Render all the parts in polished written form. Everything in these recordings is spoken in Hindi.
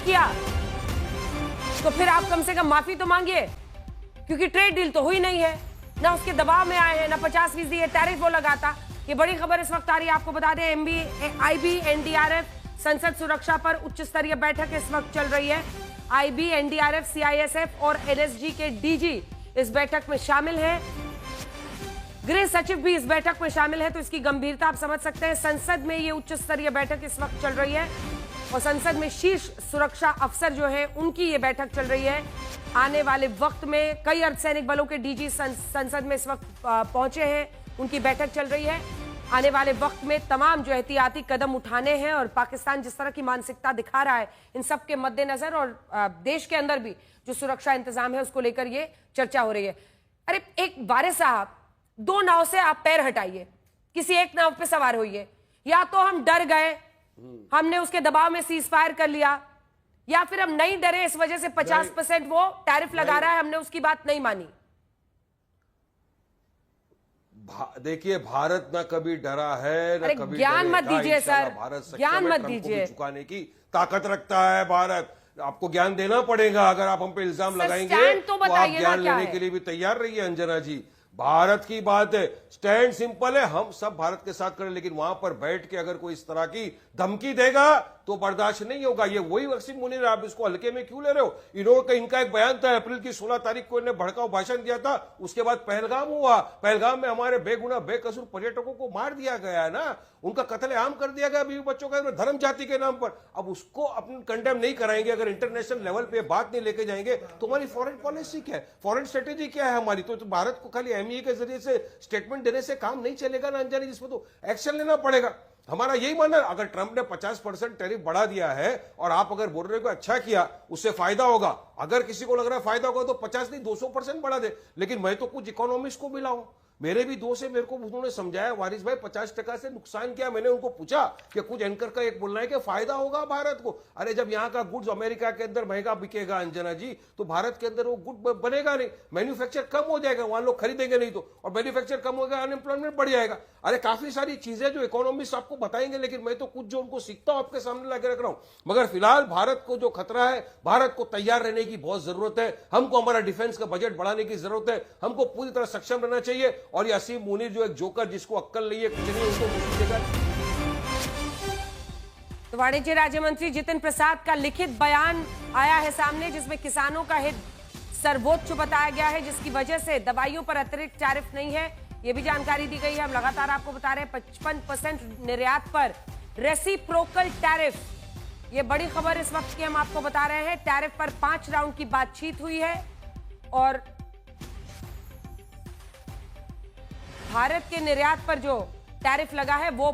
किया तो फिर आप कम से कम माफी तो मांगिए, क्योंकि ट्रेड डील तो हुई नहीं है, ना उसके दबाव में आए हैं, ना 50% टैरिफ वो लगाता। ये बड़ी खबर इस वक्त आ रही है, आपको बता दें आईबी एनडीआरएफ संसद सुरक्षा पर उच्च स्तरीय बैठक इस वक्त चल रही है। आईबी एनडीआरएफ सीआईएसएफ और एनएसजी के डीजी इस बैठक में शामिल हैं। गृह सचिव भी इस बैठक में शामिल है, तो इसकी गंभीरता आप समझ सकते हैं। संसद में ये उच्च स्तरीय बैठक इस वक्त चल रही है और संसद में शीर्ष सुरक्षा अफसर जो है उनकी ये बैठक चल रही है। आने वाले वक्त में कई अर्धसैनिक बलों के डीजी संसद में इस वक्त पहुंचे हैं, उनकी बैठक चल रही है। आने वाले वक्त में तमाम जो एहतियाती कदम उठाने हैं और पाकिस्तान जिस तरह की मानसिकता दिखा रहा है, इन सब के मद्देनजर और देश के अंदर भी जो सुरक्षा इंतजाम है उसको लेकर ये चर्चा हो रही है। अरे एक वारिस साहब, दो नाव से आप पैर हटाइए, किसी एक नाव पे सवार होइए। या तो हम डर गए, हमने उसके दबाव में सीज फायर कर लिया, या फिर हम नहीं डरे, इस वजह से 50% वो टैरिफ लगा रहा है, हमने उसकी बात नहीं मानी। देखिए, भारत ना कभी डरा है ना कभी ज्ञान मत दीजिए सर, ज्ञान मत दीजिए। चुकाने की ताकत रखता है भारत। आपको ज्ञान देना पड़ेगा, अगर आप हम पे इल्जाम लगाएंगे तो आप ज्ञान लेने के लिए भी तैयार रहिए। अंजना जी, भारत की बात है, स्टैंड सिंपल है, हम सब भारत के साथ करें, लेकिन वहां पर बैठ के अगर कोई इस तरह की धमकी देगा तो बर्दाश्त नहीं होगा। ये वही वसीम मुनीर, आप इसको हल्के में क्यों ले रहे हो? इनका एक बयान था, अप्रैल की 16 तारीख को इन्हें भड़काऊ भाषण दिया था, उसके बाद पहलगाम हुआ, पहलगाम में हमारे बेगुनाह बेकसूर पर्यटकों को मार दिया गया है ना, उनका कत्लेआम कर दिया गया बीवी बच्चों का धर्म जाति के नाम पर। अब उसको अपन कंडेम नहीं कराएंगे, अगर इंटरनेशनल लेवल पे बात नहीं लेके जाएंगे तो हमारी फॉरेन पॉलिसी क्या है, फॉरेन स्ट्रेटेजी क्या है हमारी? तो भारत को खाली एमईए के जरिए से स्टेटमेंट देने से काम नहीं चलेगा ना अंजानी, जिसमें तो एक्शन लेना पड़ेगा। हमारा यही मानना है, अगर ट्रंप ने 50% टैरिफ बढ़ा दिया है और आप अगर बोल रहे हो अच्छा किया, उससे फायदा होगा, अगर किसी को लग रहा है फायदा होगा तो 50 नहीं 200% बढ़ा दे। लेकिन मैं तो कुछ इकोनॉमिस्ट को मिला हूं, मेरे भी दोस्त है, मेरे को उन्होंने समझाया वारिस भाई 50% से नुकसान क्या। मैंने उनको पूछा कि कुछ एंकर का एक बोलना है कि फायदा होगा भारत को। अरे जब यहाँ का गुड्स अमेरिका के अंदर महंगा बिकेगा अंजना जी, तो भारत के अंदर वो गुड बनेगा नहीं, मैन्युफैक्चर कम हो जाएगा, वहां लोग खरीदेंगे नहीं तो, और मैन्युफैक्चर कम होगा, अनएम्प्लॉयमेंट बढ़ जाएगा। अरे काफी सारी चीजें जो इकोनॉमिस्ट आपको बताएंगे, लेकिन मैं तो कुछ जो उनको सीखता हूं आपके सामने लाके रख रहा हूं। मगर फिलहाल भारत को जो खतरा है, भारत को तैयार रहने की बहुत जरूरत है। हमको हमारा डिफेंस का बजट बढ़ाने की जरूरत है, हमको पूरी तरह सक्षम रहना चाहिए। और ये वसीम मुनीर जो एक जोकर, जिसको अक्कल नहीं है, कुछ नहीं, उसको पूछिएगा। तो वाणिज्य राज्य मंत्री जितिन प्रसाद का लिखित बयान आया है सामने, जिसमें किसानों का हित सर्वोच्च बताया गया है, जिसकी वजह से दवाइयों पर अतिरिक्त टैरिफ नहीं है, यह भी जानकारी दी गई है। हम लगातार आपको बता रहे हैं 55% निर्यात पर रेसिप्रोकल टैरिफ, यह बड़ी खबर इस वक्त की हम आपको बता रहे हैं। टैरिफ पर 5 राउंड की बातचीत हुई है और भारत के निर्यात पर जो टैरिफ लगा है वो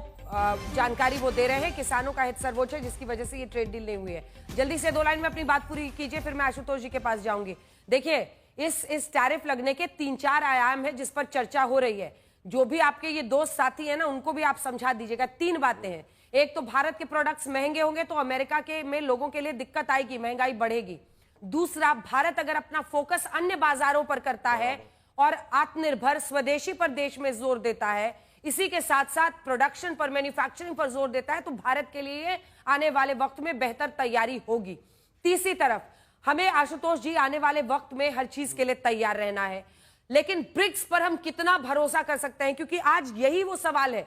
जानकारी वो दे रहे हैं। किसानों का हित सर्वोच्च है, जिसकी वजह से ये ट्रेड डील नहीं हुई है। जल्दी से 2 लाइन में अपनी बात पूरी कीजिए, फिर मैं आशुतोष जी के पास जाऊंगी। देखिए, इस टैरिफ लगने के 3-4 आयाम है जिस पर चर्चा हो रही है। जो भी आपके ये दोस्त साथी है ना, उनको भी आप समझा दीजिएगा। 3 बातें हैं। एक तो भारत के प्रोडक्ट्स महंगे होंगे तो अमेरिका के में लोगों के लिए दिक्कत आएगी, महंगाई बढ़ेगी। दूसरा, भारत अगर अपना फोकस अन्य बाजारों पर करता है और आत्मनिर्भर स्वदेशी पर देश में जोर देता है, इसी के साथ साथ प्रोडक्शन पर, मैन्युफैक्चरिंग पर जोर देता है, तो भारत के लिए आने वाले वक्त में बेहतर तैयारी होगी। तीसरी तरफ हमें आशुतोष जी आने वाले वक्त में हर चीज के लिए तैयार रहना है, लेकिन ब्रिक्स पर हम कितना भरोसा कर सकते हैं, क्योंकि आज यही वो सवाल है।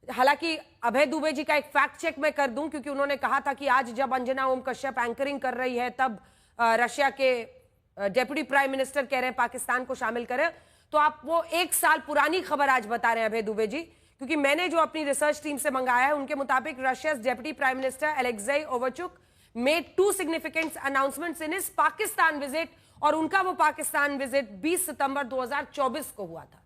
हालांकि अभय दुबे जी का एक फैक्ट चेक मैं कर दूं, क्योंकि उन्होंने कहा था कि आज जब अंजना ओम कश्यप एंकरिंग कर रही है तब रशिया के डेप्यूटी प्राइम मिनिस्टर कह रहे हैं पाकिस्तान को शामिल करें, तो आप वो 1 साल पुरानी खबर आज बता रहे हैं अभय दुबे जी, क्योंकि मैंने जो अपनी रिसर्च टीम से मंगाया है उनके मुताबिक Russia deputy prime minister Alexei Overchuk made 2 significant announcements in his Pakistan visit, और उनका वो पाकिस्तान विजिट 20 सितंबर 2024 को हुआ था।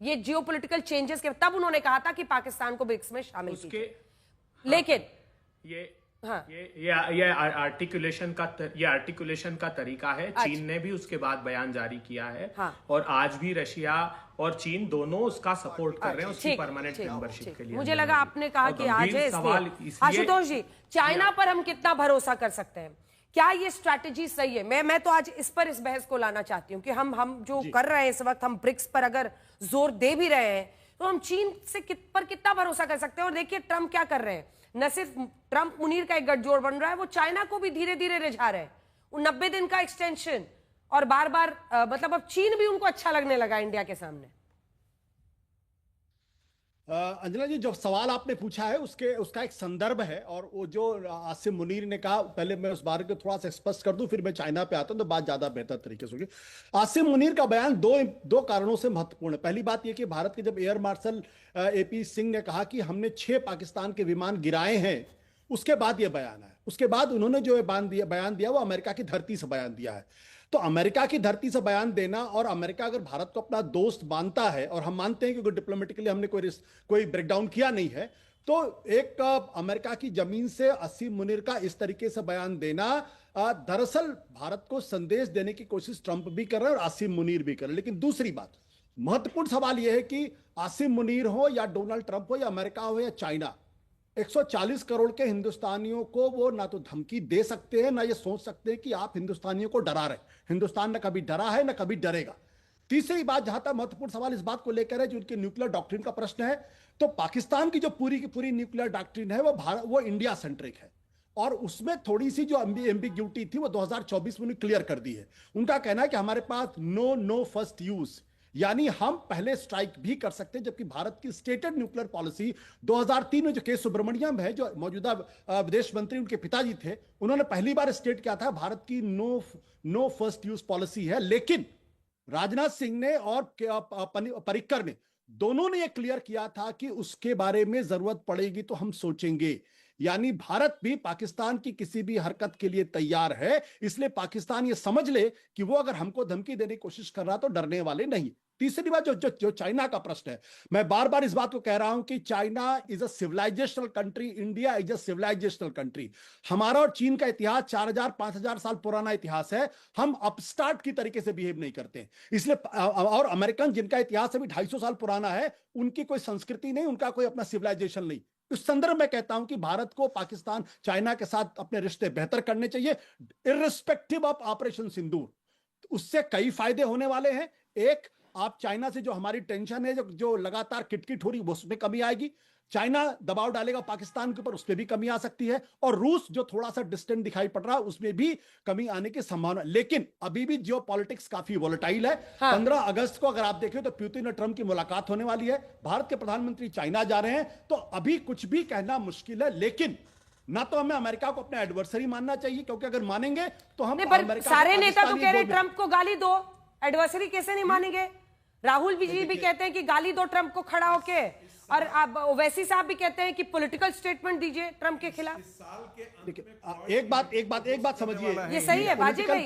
ये जियोपॉलिटिकल चेंजेस के तब उन्होंने कहा था कि पाकिस्तान को ब्रिक्स में शामिल कीजिए। हाँ, लेकिन हाँ, ये आर्टिकुलेशन का तरीका है। चीन ने भी उसके बाद बयान जारी किया है। हाँ, और आज भी रशिया और चीन दोनों उसका सपोर्ट कर रहे हैं, उसकी परमानेंट मेंबरशिप के लिए। मुझे लगा आपने कहा कि आज है, इसलिए आशुतोष जी, चाइना पर हम कितना भरोसा कर सकते हैं? क्या ये स्ट्रैटेजी सही है? मैं तो आज इस बहस को लाना चाहती हूँ कि हम जो कर रहे हैं इस वक्त, हम ब्रिक्स पर अगर जोर दे भी रहे हैं तो हम चीन से पर कितना भरोसा कर सकते हैं? और देखिए ट्रंप क्या कर रहे हैं, न सिर्फ ट्रंप मुनीर का एक गठजोड़ बन रहा है, वो चाइना को भी धीरे धीरे रिझा रहे हैं। वो 90 दिन का एक्सटेंशन और बार बार मतलब अब चीन भी उनको अच्छा लगने लगा इंडिया के सामने। अंजना जी, जो सवाल आपने पूछा है उसका एक संदर्भ है, और वो जो आसिम मुनीर ने कहा, पहले मैं उस बारे को थोड़ा सा स्पष्ट कर दूं, फिर मैं चाइना पे आता हूं तो बात ज्यादा बेहतर तरीके से होगी। आसिम मुनीर का बयान दो कारणों से महत्वपूर्ण है। पहली बात यह कि भारत के जब एयर मार्शल AP सिंह ने कहा कि हमने 6 पाकिस्तान के विमान गिराए हैं, उसके बाद यह बयान है। उसके बाद उन्होंने जो बयान दिया वो अमेरिका की धरती से बयान दिया है। तो अमेरिका की धरती से बयान देना, और अमेरिका अगर भारत को अपना दोस्त मानता है, और हम मानते हैं कि डिप्लोमेटिकली हमने कोई ब्रेकडाउन किया नहीं है, तो एक अमेरिका की जमीन से आसिम मुनीर का इस तरीके से बयान देना दरअसल भारत को संदेश देने की कोशिश ट्रंप भी कर रहे हैं और आसिम मुनीर भी कर रहे हैं। लेकिन दूसरी बात, महत्वपूर्ण सवाल यह है कि आसिम मुनीर हो या डोनाल्ड ट्रंप हो या अमेरिका हो या चाइना, 140 करोड़ के हिंदुस्तानियों को वो ना तो धमकी दे सकते हैं, ना ये सोच सकते हैं कि आप हिंदुस्तानियों को डरा रहे। हिंदुस्तान न कभी डरा है, न कभी डरेगा। तीसरी बात, जहां तक महत्वपूर्ण सवाल इस बात को लेकर है जो उनके न्यूक्लियर डॉक्ट्रिन का प्रश्न है, तो पाकिस्तान की जो पूरी की पूरी न्यूक्लियर डॉक्ट्रिन है वो इंडिया सेंट्रिक है, और उसमें थोड़ी सी जो एम्बिग्यूटी थी वो 2024 में क्लियर कर दी है। उनका कहना है कि हमारे पास नो फर्स्ट यूज, यानी हम पहले स्ट्राइक भी कर सकते हैं, जबकि भारत की स्टेटेड न्यूक्लियर पॉलिसी 2003 में जो के सुब्रमण्यम है, जो मौजूदा विदेश मंत्री उनके पिताजी थे, उन्होंने पहली बार स्टेट किया था भारत की नो फर्स्ट यूज पॉलिसी है। लेकिन राजनाथ सिंह ने और पर्रिकर ने, दोनों ने यह क्लियर किया था कि उसके बारे में जरूरत पड़ेगी तो हम सोचेंगे। यानी भारत भी पाकिस्तान की किसी भी हरकत के लिए तैयार है, इसलिए पाकिस्तान ये समझ ले कि वो अगर हमको धमकी देने की कोशिश कर रहा तो डरने वाले नहीं। तीसरी बात, जो चाइना का प्रश्न है, मैं बार बार इस बात को कह रहा हूं कि China is a civilisational country, India is a civilisational country. हमारा और चीन का इतिहास 4000-5000 साल पुराना इतिहास है। हम अपस्टार्ट की तरीके से बिहेव नहीं करते, इसलिए और अमेरिकन जिनका इतिहास अभी 250 साल पुराना है, उनकी कोई संस्कृति नहीं, उनका कोई अपना सिविलाइजेशन नहीं। इस संदर्भ में कहता हूं कि भारत को पाकिस्तान, चाइना के साथ अपने रिश्ते बेहतर करने चाहिए, इर्रिस्पेक्टिव ऑफ ऑपरेशन सिंदूर। उससे कई फायदे होने वाले हैं। एक, आप चाइना से जो हमारी टेंशन है, जो लगातार किटकिट हो रही, उसमें कमी आएगी। चाइना दबाव डालेगा पाकिस्तान के ऊपर, उसमें भी कमी आ सकती है। और रूस जो थोड़ा सा डिस्टेंट दिखाई पड़ रहा है, उसमें भी कमी आने की संभावना। लेकिन अभी भी जियोपॉलिटिक्स काफी वोलेटाइल है। 15 अगस्त को अगर आप देखें तो पुतिन और ट्रंप की मुलाकात होने वाली है। भारत के प्रधानमंत्री चाइना जा रहे हैं, तो अभी कुछ भी कहना मुश्किल है। लेकिन ना तो हमें अमेरिका को अपने एडवर्सरी मानना चाहिए, क्योंकि अगर मानेंगे तो हम सारे नेता तो कह रहे हैं ट्रंप को गाली दो, एडवर्सरी कैसे नहीं मानेंगे? राहुल जी भी कहते हैं कि गाली दो ट्रंप को खड़ा होके, और आप ओवैसी साहब भी कहते हैं कि पॉलिटिकल स्टेटमेंट दीजिए ट्रंप के खिलाफ। एक बात समझिए, ये सही है, पॉलिटिकल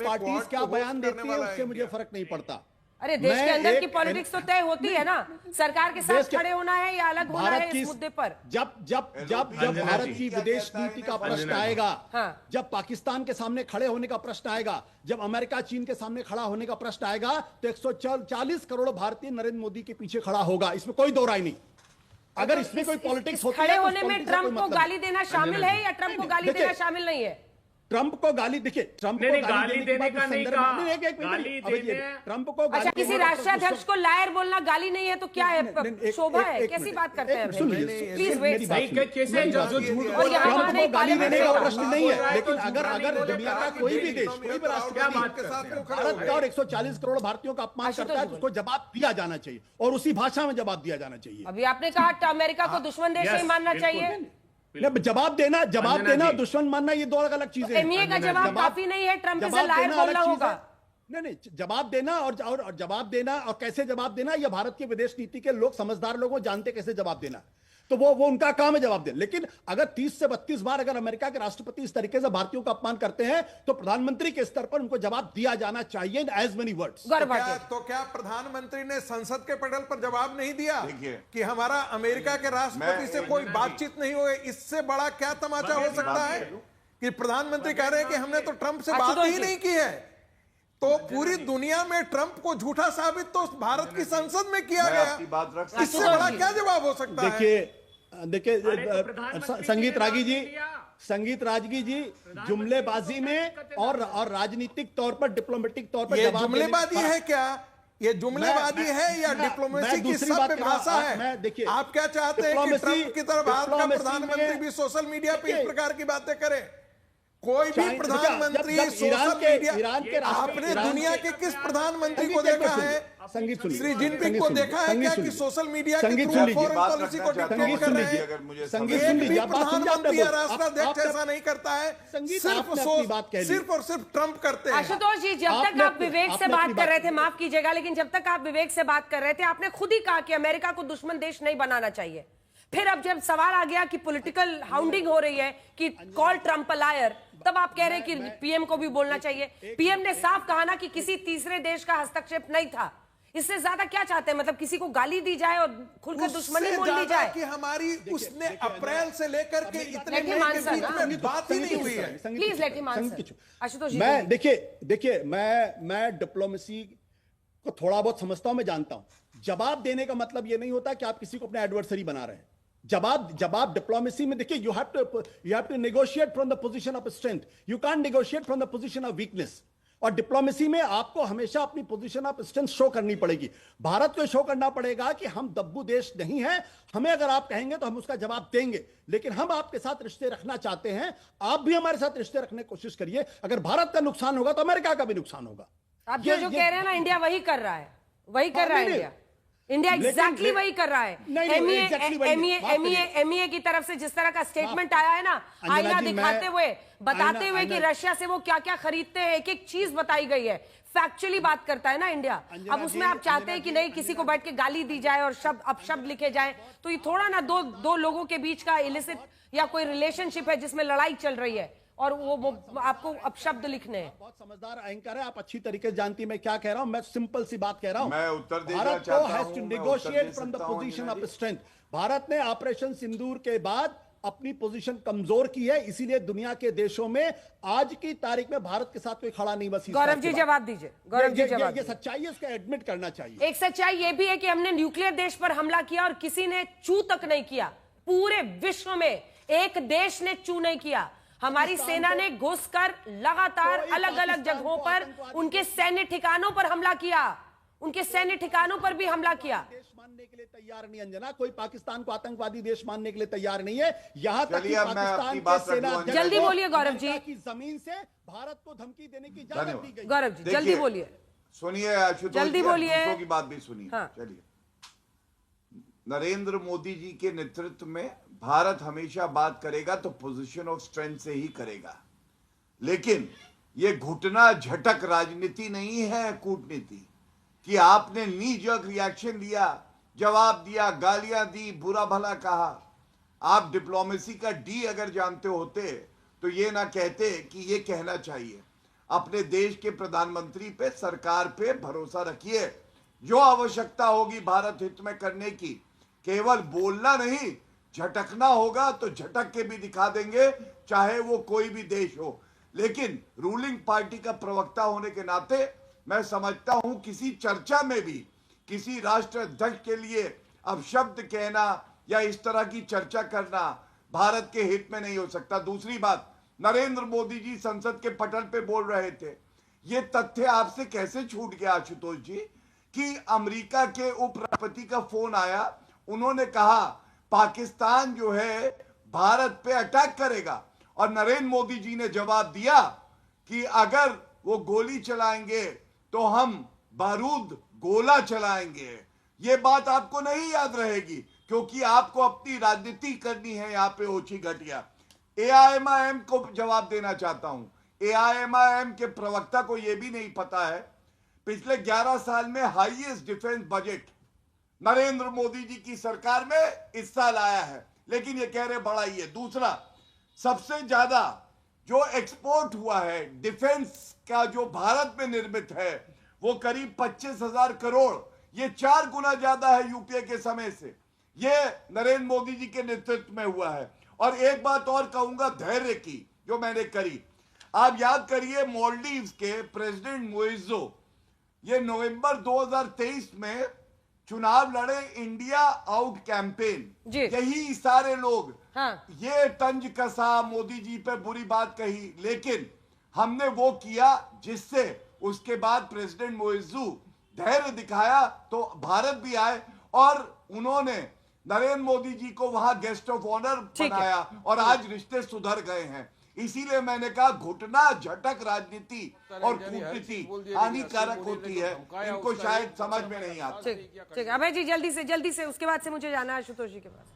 पार्टीज क्या बयान देती है उससे मुझे फर्क नहीं पड़ता। अरे देश के अंदर की पॉलिटिक्स तो तय होती है ना, सरकार के साथ खड़े होना है या अलग होना है इस मुद्दे पर। जब भारत की विदेश नीति का प्रश्न आएगा, जब पाकिस्तान के सामने खड़े होने का प्रश्न आएगा, जब अमेरिका चीन के सामने खड़ा होने का प्रश्न आएगा, तो 140 करोड़ भारतीय नरेंद्र मोदी के पीछे खड़ा होगा, इसमें कोई दो राय नहीं। अगर इसमें कोई पॉलिटिक्स होती है, खड़े होने में ट्रंप को गाली देना शामिल है या ट्रंप को गाली देना शामिल नहीं है? ट्रंप को गाली, देखिए, ट्रंप को गाली देने का नहीं कहा, ट्रंप को अच्छा, किसी राष्ट्राध्यक्ष को लायर बोलना गाली नहीं है तो क्या है, शोभा है? कैसी बात करते हैं? Please wait. ट्रंप को गाली देने का प्रश्न नहीं है, लेकिन अगर दुनिया का कोई भी देश, कोई भी राष्ट्रपति भारत का और 140 करोड़ भारतीयों का अपमान करता है तो उसको जवाब दिया जाना चाहिए, और उसी भाषा में जवाब दिया जाना चाहिए। अभी आपने कहा अमेरिका को दुश्मन देश ही मानना चाहिए। जवाब देना दुश्मन मानना, ये दो अलग चीजें हैं। एमईए का जवाब काफी नहीं है, ट्रंप से लायर बोलना होगा। नहीं, जवाब देना और जवाब देना और कैसे जवाब देना, यह भारत की विदेश नीति के लोग, समझदार लोग जानते कैसे जवाब देना, तो वो उनका काम है जवाब देना। लेकिन अगर 30 से 32 बार अगर अमेरिका के राष्ट्रपति इस तरीके से भारतीयों का अपमान करते हैं, तो प्रधानमंत्री के स्तर पर उनको जवाब दिया जाना चाहिए, एज मेनी वर्ड्स। तो क्या प्रधानमंत्री ने संसद के पटल पर जवाब नहीं दिया कि हमारा अमेरिका के राष्ट्रपति से कोई बातचीत नहीं हुई? इससे बड़ा क्या तमाचा हो सकता है कि प्रधानमंत्री कह रहे हैं कि हमने तो ट्रंप से बात ही नहीं की है। तो पूरी दुनिया में ट्रंप को झूठा साबित तो भारत की संसद में किया गया, इससे बड़ा क्या जवाब हो सकता है? देखिए संगीत रागी जी जुमलेबाजी में और राजनीतिक तौर पर, डिप्लोमेटिक तौर पर ये जुमलेबाजी है क्या ये जुमलेबाजी है या डिप्लोमेसी की सभ्य भाषा है? देखिए, आप क्या चाहते हैं कि ट्रंप की तरह भारत का प्रधानमंत्री भी सोशल मीडिया पे इस प्रकार की बातें करे? कोई भी प्रधानमंत्री सोशल मीडिया, आपने दुनिया के किस प्रधानमंत्री को देखा है? श्री जिनपिंग को देखा है क्या कि सोशल मीडिया के थ्रू फॉरेन पॉलिसी को डिक्टेट कर रहे हैं? एक भी प्रधानमंत्री या राष्ट्राध्यक्ष ऐसा नहीं करता है, सिर्फ और सिर्फ ट्रंप करते हैं। आशुतोष जी, जब तक आप विवेक से बात कर रहे थे, माफ कीजिएगा, लेकिन जब तक आप विवेक से बात कर रहे थे, आपने खुद ही कहा कि अमेरिका को दुश्मन देश नहीं बनाना चाहिए। फिर अब जब सवाल आ गया कि पॉलिटिकल हाउंडिंग हो रही है कि कॉल ट्रंप अ लायर, तब आप कह रहे हैं कि पीएम को भी बोलना चाहिए। पीएम ने साफ कहा ना कि किसी तीसरे देश का हस्तक्षेप नहीं था। इससे ज्यादा क्या चाहते हैं? मतलब किसी को गाली दी जाए और खुलकर दुश्मनी बोल दी जाए कि हमारी उसने अप्रैल से लेकर के इतने बात ही नहीं हुई है। Please let him answer. Ashutosh ji, मैं देखिए मैं डिप्लोमेसी को थोड़ा बहुत समझता हूं, मैं जानता हूं। जवाब देने का मतलब यह नहीं होता कि आप किसी को अपने एडवर्सरी बना रहे हैं। जवाब डिप्लोमेसी में देखिए, you have to negotiate from the position of strength, you can't negotiate from the position of weakness. और डिप्लोमेसी में आपको हमेशा अपनी पोजीशन ऑफ स्ट्रेंथ शो करनी पड़ेगी। भारत को शो करना पड़ेगा कि हम दब्बू देश नहीं है, हमें अगर आप कहेंगे तो हम उसका जवाब देंगे, लेकिन हम आपके साथ रिश्ते रखना चाहते हैं, आप भी हमारे साथ रिश्ते रखने की कोशिश करिए। अगर भारत का नुकसान होगा तो अमेरिका का भी नुकसान होगा। आप जो कह रहे हैं ना, इंडिया वही कर रहा है, वही कर रहा है इंडिया एग्जैक्टली वही कर रहा है। एमईए की तरफ से जिस तरह का स्टेटमेंट आया है ना, आईना दिखाते हुए, बताते हुए कि रशिया से वो क्या क्या खरीदते हैं, एक एक चीज बताई गई है, फैक्चुअली बात करता है ना इंडिया। अब उसमें आप चाहते हैं कि नहीं किसी को बैठ के गाली दी जाए और अपशब्द लिखे जाए, तो ये थोड़ा ना दो लोगों के बीच का इलिसिट या कोई रिलेशनशिप है जिसमें लड़ाई चल रही है और वो आपको अपशब्द लिखने हैं। बहुत समझदार एंकर है आप, अच्छी तरीके से जानती है मैं क्या कह रहा हूं। मैं सिंपल सी बात कह रहा हूं, मैं उत्तर देना भारत चाहता को has to negotiate from the position of strength. Bharat ने ऑपरेशन सिंदूर के बाद अपनी पोजीशन कमजोर की है, इसीलिए दुनिया के देशों में आज की तारीख में भारत के साथ कोई खड़ा नहीं। बस गौरव जी जवाब दीजिए। गौरव जी जवाब, ये सच्चाई है, उसका एडमिट करना चाहिए। एक सच्चाई ये भी है कि हमने न्यूक्लियर देश पर हमला किया और किसी ने चू तक नहीं किया। पूरे विश्व में एक देश ने चू नहीं किया। हमारी सेना ने घुसकर लगातार अलग अलग जगहों पर उनके सैन्य ठिकानों पर हमला किया, उनके सैन्य ठिकानों पर भी हमला किया। देश मानने के लिए तैयार नहीं अंजना, कोई पाकिस्तान को आतंकवादी देश मानने के लिए तैयार नहीं है। यहां तक कि पाकिस्तान की सेना, जल्दी बोलिए गौरव जी, की जमीन से भारत को धमकी देने की इजाजत दी गई। गौरव जी जल्दी बोलिए, सुनिए, जल्दी बोलिए, की बात भी सुनिए। चलिए, नरेंद्र मोदी जी के नेतृत्व में भारत हमेशा बात करेगा तो पोजीशन ऑफ स्ट्रेंथ से ही करेगा, लेकिन ये घुटना झटक राजनीति नहीं है, कूटनीति कि आपने नी जर्क रिएक्शन दिया, जवाब दिया, गालियां दी, बुरा भला कहा। आप डिप्लोमेसी का डी अगर जानते होते तो ये ना कहते कि ये कहना चाहिए। अपने देश के प्रधानमंत्री पे, सरकार पे भरोसा रखिए। जो आवश्यकता होगी भारत हित में करने की, केवल बोलना नहीं, झटकना होगा तो झटक के भी दिखा देंगे, चाहे वो कोई भी देश हो। लेकिन रूलिंग पार्टी का प्रवक्ता होने के नाते मैं समझता हूं किसी चर्चा में भी किसी राष्ट्राध्यक्ष के लिए अपशब्द कहना या इस तरह की चर्चा करना भारत के हित में नहीं हो सकता। दूसरी बात, नरेंद्र मोदी जी संसद के पटल पे बोल रहे थे, ये तथ्य आपसे कैसे छूट गया आशुतोष जी कि अमेरिका के उपराष्ट्रपति का फोन आया, उन्होंने कहा पाकिस्तान जो है भारत पे अटैक करेगा, और नरेंद्र मोदी जी ने जवाब दिया कि अगर वो गोली चलाएंगे तो हम बारूद गोला चलाएंगे। ये बात आपको नहीं याद रहेगी क्योंकि आपको अपनी राजनीति करनी है यहाँ पे ओछी घटिया। एआईएमआईएम को जवाब देना चाहता हूं। एआईएमआईएम के प्रवक्ता को यह भी नहीं पता है पिछले 11 साल में highest defence budget Narendra Modi ji की सरकार में इस साल आया है, लेकिन ये कह रहे बड़ा ही है। दूसरा, सबसे ज्यादा जो एक्सपोर्ट हुआ है डिफेंस का जो भारत में निर्मित है वो करीब 25,000 करोड़, ये 4 गुना ज्यादा है यूपीए के समय से। ये नरेंद्र मोदी जी के नेतृत्व में हुआ है। और एक बात और कहूंगा धैर्य की जो मैंने करी, आप याद करिए मालदीव्स के प्रेसिडेंट मोइजो ये नवंबर 2023 में चुनाव लड़े, इंडिया आउट कैंपेन, यही सारे लोग ये तंज कसा, मोदी जी पे बुरी बात कही, लेकिन हमने वो किया जिससे उसके बाद प्रेसिडेंट मोइजू धैर्य दिखाया तो भारत भी आए और उन्होंने नरेंद्र मोदी जी को वहां गेस्ट ऑफ ऑनर बनाया और आज रिश्ते सुधर गए हैं। इसीलिए मैंने कहा घुटना झटक राजनीति और कूटनीति हानिकारक होती है, इनको शायद समझ में नहीं आता। ठीक, अभय जी जल्दी से उसके बाद से मुझे जाना है आशुतोष जी के पास।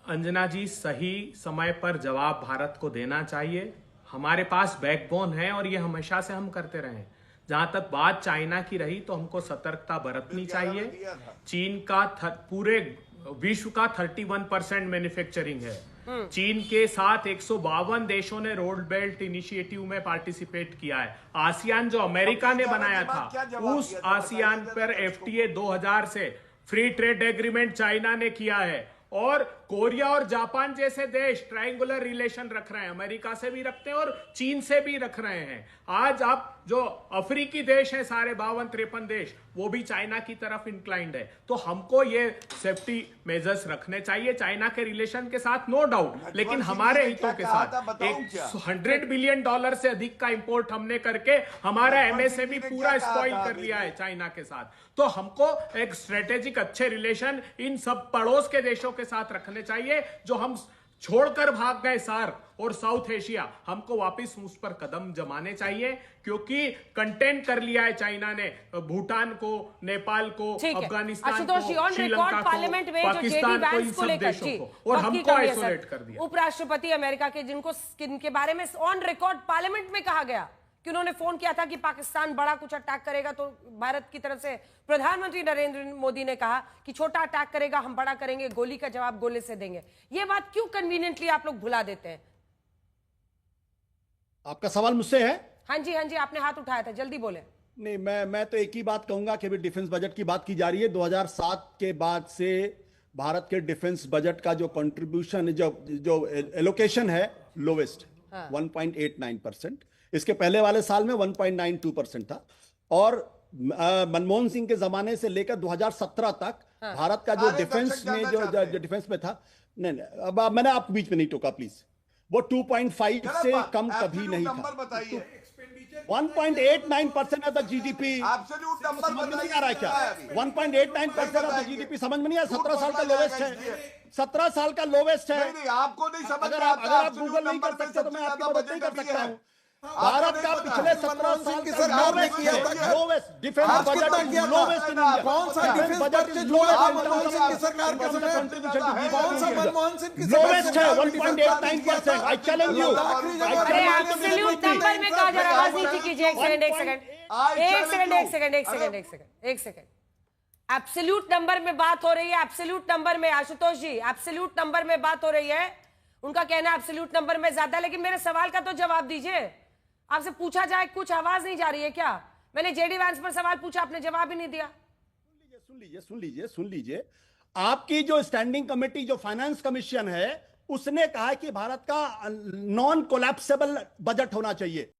अंजना जी, सही समय पर जवाब भारत को देना चाहिए। हमारे पास बैकबोन है और ये हमेशा से हम करते रहे हैं। जहां तक बात चाइना की रही तो हमको सतर्कता बरतनी चाहिए। चीन का पूरे विश्व का 31% मैन्युफैक्चरिंग है। चीन के साथ 152 देशों ने रोड बेल्ट इनिशिएटिव में पार्टिसिपेट किया है। आसियान जो अमेरिका ने बनाया था, उस आसियान पर FTA 2000 से फ्री ट्रेड एग्रीमेंट चाइना ने किया है और कोरिया और जापान जैसे देश ट्रायंगुलर रिलेशन रख रहे हैं, अमेरिका से भी रखते हैं और चीन से भी रख रहे हैं। आज आप जो अफ्रीकी देश हैं सारे 52-53 देश, वो भी चाइना की तरफ इंक्लाइंड है। तो हमको ये सेफ्टी मेजर्स रखने चाहिए चाइना के रिलेशन के साथ, नो डाउट, लेकिन हमारे हितों के साथ। $100 बिलियन से अधिक का इंपोर्ट हमने करके हमारा MSME पूरा स्पॉइल कर लिया है चाइना के साथ। तो हमको एक स्ट्रेटेजिक अच्छे रिलेशन इन सब पड़ोस के देशों के साथ रखने चाहिए। जो हम छोड़कर भाग गए सार्क और साउथ एशिया, हमको वापस उस पर कदम जमाने चाहिए, क्योंकि कंटेंट कर लिया है चाइना ने भूटान को, नेपाल को, अफगानिस्तान को, श्रीलंका को, पाकिस्तान को, इन सब देशों को, और हमको आइसोलेट कर दिया। उपराष्ट्रपति अमेरिका के जिनके बारे में ऑन रिकॉर्ड पार्लियामेंट में कहा गया कि उन्होंने फोन किया था कि पाकिस्तान बड़ा कुछ अटैक करेगा तो भारत की तरफ से प्रधानमंत्री नरेंद्र मोदी ने कहा कि छोटा अटैक करेगा हम बड़ा करेंगे, गोली का जवाब गोले से देंगे। ये बात क्यों कन्वीनियंटली आप लोग भुला देते हैं? आपका सवाल मुझसे है? हाँ जी, आपने हाथ उठाया था, जल्दी बोले। नहीं, मैं तो एक ही बात कहूंगा कि अभी डिफेंस बजट की बात की जा रही है। 2007 के बाद से भारत के डिफेंस बजट का जो कंट्रीब्यूशन, जो एलोकेशन है, लोवेस्ट 1.89%। इसके पहले वाले साल में 1.92% था। और मनमोहन सिंह के जमाने से लेकर 2017 तक भारत का जो डिफेंस में जो डिफेंस में था, नहीं, अब मैंने आप बीच में नहीं टोका प्लीज, वो 2.5 से कम कभी नहीं था। 1.89% ऑफ द GDP समझ में नहीं आ रहा है क्या? 1.89% ऑफ द GDP समझ में नहीं आ रहा? 17 साल का लोवेस्ट है, 17 साल का लोवेस्ट है। आपको नहीं समझ। अगर आप गूगल नहीं कर सकते तो मैं आपकी मदद नहीं कर सकता हूँ। भारत का पिछले 17 साल की सरकार ने किया था lowest defence budget, lowest in India. कौन सा डिफेंस बजट मनमोहन सिंह की सरकार के समय कौन सा मनमोहन सिंह की लोवेस्ट है 1.89%। I challenge you. Absolute number में कहा जा रहा है, आवाज नीचे कीजिए। एक सेकंड। एब्सोल्यूट नंबर में बात हो रही है, एब्सोल्यूट नंबर में आशुतोष जी, एब्सोल्यूट नंबर में बात हो रही है। उनका कहना है एब्सोल्यूट नंबर में ज्यादा, लेकिन मेरे सवाल का तो जवाब दीजिए। आपसे पूछा जाए, कुछ आवाज नहीं जा रही है क्या? मैंने जेडी वैंस पर सवाल पूछा, आपने जवाब ही नहीं दिया। सुन लीजिए। आपकी जो स्टैंडिंग कमेटी, जो फाइनेंस कमीशन है, उसने कहा कि भारत का नॉन कोलैप्सेबल बजट होना चाहिए।